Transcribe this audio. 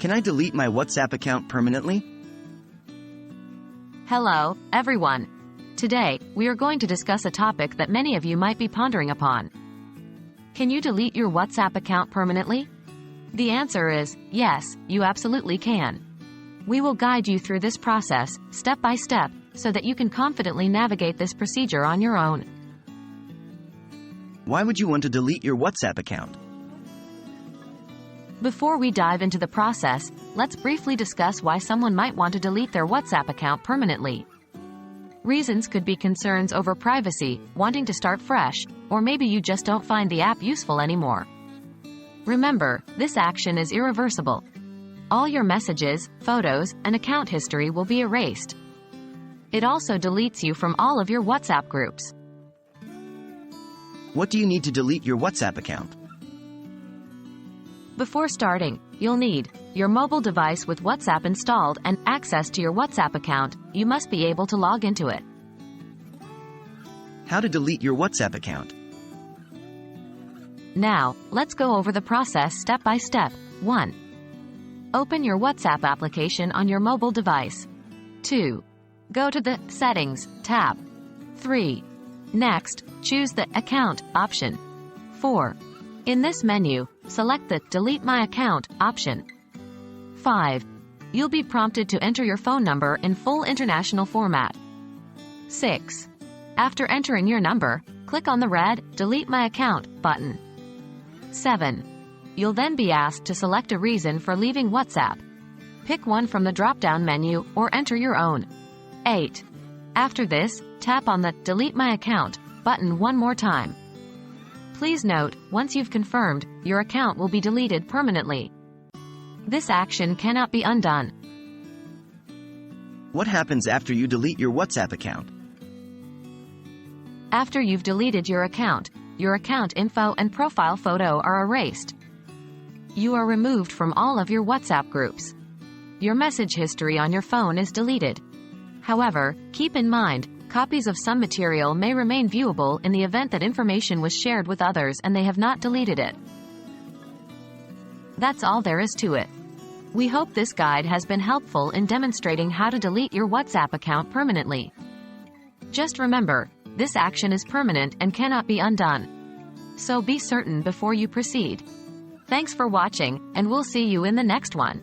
Can I delete my WhatsApp account permanently? Hello, everyone. Today, we are going to discuss a topic that many of you might be pondering upon. Can you delete your WhatsApp account permanently? The answer is yes, you absolutely can. We will guide you through this process, step by step, so that you can confidently navigate this procedure on your own. Why would you want to delete your WhatsApp account? Before we dive into the process, let's briefly discuss why someone might want to delete their WhatsApp account permanently. Reasons could be concerns over privacy, wanting to start fresh, or maybe you just don't find the app useful anymore. Remember, this action is irreversible. All your messages, photos, and account history will be erased. It also deletes you from all of your WhatsApp groups. What do you need to delete your WhatsApp account? Before starting, you'll need your mobile device with WhatsApp installed and access to your WhatsApp account. You must be able to log into it. How to delete your WhatsApp account? Now, let's go over the process step by step. 1. Open your WhatsApp application on your mobile device. 2. Go to the Settings tab. 3. Next, choose the Account option. 4. In this menu, select the Delete My Account option. 5. You'll be prompted to enter your phone number in full international format. 6. After entering your number, click on the red Delete My Account button. 7. You'll then be asked to select a reason for leaving WhatsApp. Pick one from the drop-down menu or enter your own. 8. After this, tap on the Delete My Account button one more time. Please note, once you've confirmed, your account will be deleted permanently. This action cannot be undone. What happens after you delete your WhatsApp account? After you've deleted your account info and profile photo are erased. You are removed from all of your WhatsApp groups. Your message history on your phone is deleted. However, keep in mind, copies of some material may remain viewable in the event that information was shared with others and they have not deleted it. That's all there is to it. We hope this guide has been helpful in demonstrating how to delete your WhatsApp account permanently. Just remember, this action is permanent and cannot be undone. So be certain before you proceed. Thanks for watching, and we'll see you in the next one.